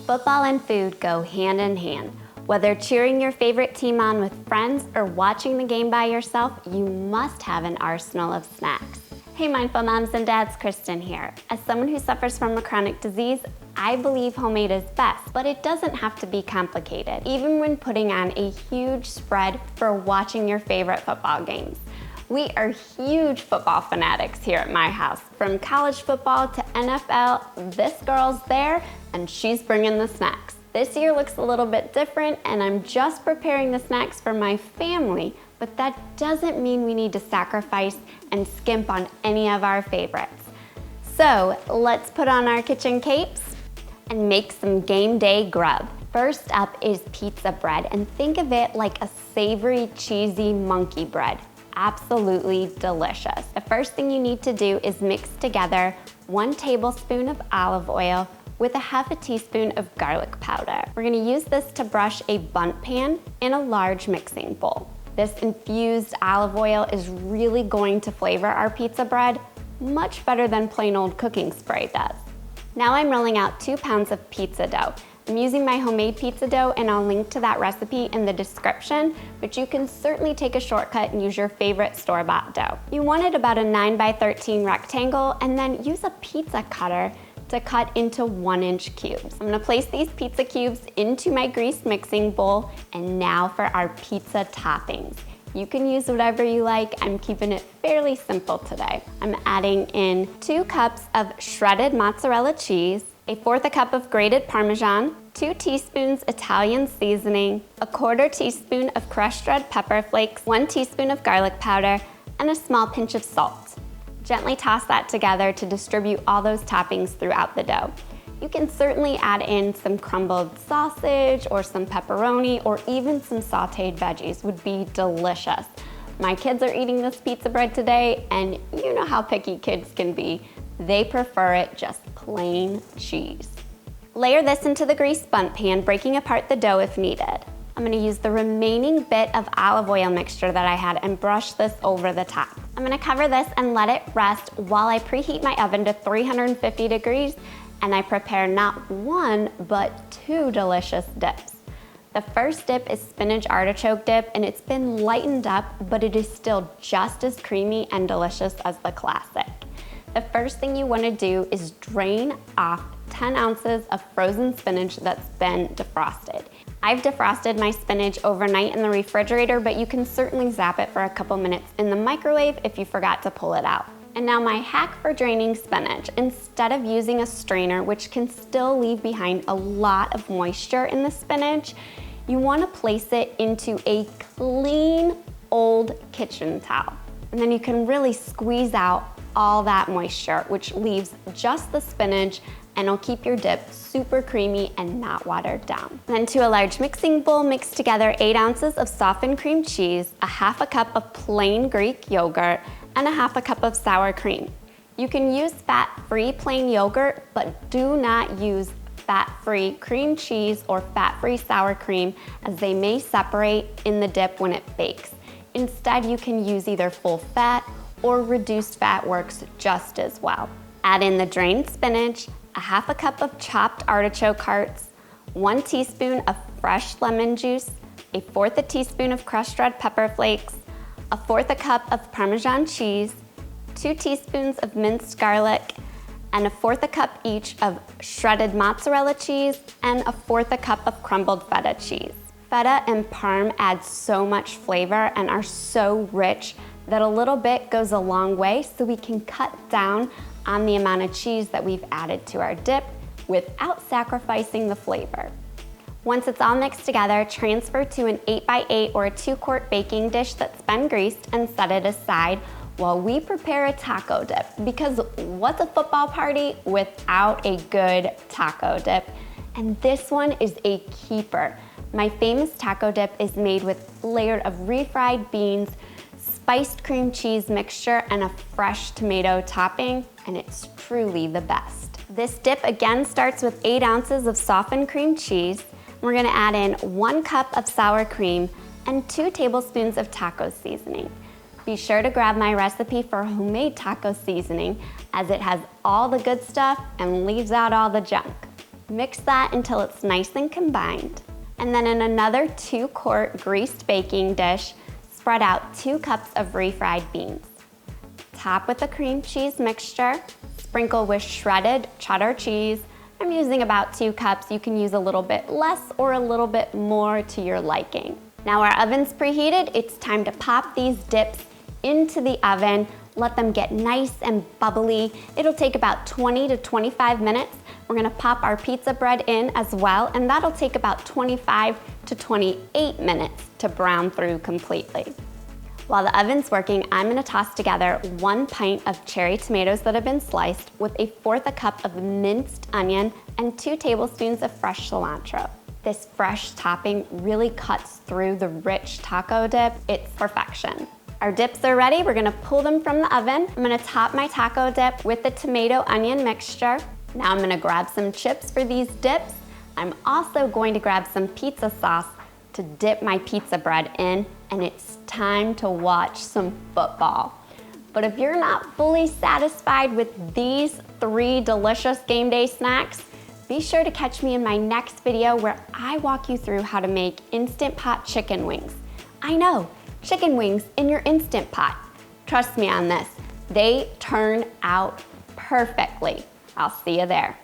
Football and food go hand in hand. Whether cheering your favorite team on with friends or watching the game by yourself, you must have an arsenal of snacks. Hey mindful moms and dads, Kristen here. As someone who suffers from a chronic disease, I believe homemade is best, but it doesn't have to be complicated, even when putting on a huge spread for watching your favorite football games. We are huge football fanatics here at my house. From college football to NFL, this girl's there and she's bringing the snacks. This year looks a little bit different and I'm just preparing the snacks for my family, but that doesn't mean we need to sacrifice and skimp on any of our favorites. So let's put on our kitchen capes and make some game day grub. First up is pizza bread, and think of it like a savory, cheesy monkey bread. Absolutely delicious. The first thing you need to do is mix together 1 tablespoon of olive oil with a half a teaspoon of garlic powder. We're gonna use this to brush a bundt pan in a large mixing bowl. This infused olive oil is really going to flavor our pizza bread much better than plain old cooking spray does. Now I'm rolling out 2 pounds of pizza dough. I'm using my homemade pizza dough and I'll link to that recipe in the description, but you can certainly take a shortcut and use your favorite store-bought dough. You want it about a 9 by 13 rectangle and then use a pizza cutter to cut into 1-inch cubes. I'm gonna place these pizza cubes into my greased mixing bowl, and now for our pizza toppings. You can use whatever you like. I'm keeping it fairly simple today. I'm adding in 2 cups of shredded mozzarella cheese, 1/4 cup of grated Parmesan, 2 teaspoons Italian seasoning, 1/4 teaspoon of crushed red pepper flakes, 1 teaspoon of garlic powder, and a small pinch of salt. Gently toss that together to distribute all those toppings throughout the dough. You can certainly add in some crumbled sausage or some pepperoni or even some sauteed veggies would be delicious. My kids are eating this pizza bread today and you know how picky kids can be. They prefer it just plain cheese. Layer this into the greased bundt pan, breaking apart the dough if needed. I'm gonna use the remaining bit of olive oil mixture that I had and brush this over the top. I'm gonna cover this and let it rest while I preheat my oven to 350 degrees and I prepare not 1, but 2 delicious dips. The first dip is spinach artichoke dip and it's been lightened up, but it is still just as creamy and delicious as the classic. The first thing you wanna do is drain off 10 ounces of frozen spinach that's been defrosted. I've defrosted my spinach overnight in the refrigerator, but you can certainly zap it for a couple minutes in the microwave if you forgot to pull it out. And now my hack for draining spinach, instead of using a strainer, which can still leave behind a lot of moisture in the spinach, you wanna place it into a clean old kitchen towel. And then you can really squeeze out all that moisture, which leaves just the spinach, and it'll keep your dip super creamy and not watered down. Then to a large mixing bowl, mix together 8 ounces of softened cream cheese, a half a cup of plain Greek yogurt, and a half a cup of sour cream. You can use fat-free plain yogurt, but do not use fat-free cream cheese or fat-free sour cream, as they may separate in the dip when it bakes. Instead, you can use either full fat or reduced fat works just as well. Add in the drained spinach, a half a cup of chopped artichoke hearts, 1 teaspoon of fresh lemon juice, 1/4 teaspoon of crushed red pepper flakes, 1/4 cup of Parmesan cheese, 2 teaspoons of minced garlic, and 1/4 cup each of shredded mozzarella cheese, and 1/4 cup of crumbled feta cheese. Feta and parm add so much flavor and are so rich that a little bit goes a long way, so we can cut down on the amount of cheese that we've added to our dip without sacrificing the flavor. Once it's all mixed together, transfer to an 8 by 8 or a 2-quart baking dish that's been greased and set it aside while we prepare a taco dip. Because what's a football party without a good taco dip? And this one is a keeper. My famous taco dip is made with layered of refried beans, spiced cream cheese mixture, and a fresh tomato topping, and it's truly the best. This dip again starts with 8 ounces of softened cream cheese. We're gonna add in 1 cup of sour cream and 2 tablespoons of taco seasoning. Be sure to grab my recipe for homemade taco seasoning, as it has all the good stuff and leaves out all the junk. Mix that until it's nice and combined. And then in another 2-quart greased baking dish, spread out 2 cups of refried beans. Top with the cream cheese mixture, sprinkle with shredded cheddar cheese. I'm using about 2 cups. You can use a little bit less or a little bit more to your liking. Now our oven's preheated, it's time to pop these dips into the oven. Let them get nice and bubbly. It'll take about 20 to 25 minutes. We're gonna pop our pizza bread in as well, and that'll take about 25 to 28 minutes to brown through completely. While the oven's working, I'm gonna toss together 1 pint of cherry tomatoes that have been sliced with 1/4 cup of minced onion and 2 tablespoons of fresh cilantro. This fresh topping really cuts through the rich taco dip. It's perfection. Our dips are ready. We're gonna pull them from the oven. I'm gonna top my taco dip with the tomato onion mixture. Now I'm gonna grab some chips for these dips. I'm also going to grab some pizza sauce to dip my pizza bread in, and it's time to watch some football. But if you're not fully satisfied with these 3 delicious game day snacks, be sure to catch me in my next video where I walk you through how to make Instant Pot chicken wings. I know, chicken wings in your Instant Pot. Trust me on this, they turn out perfectly. I'll see you there.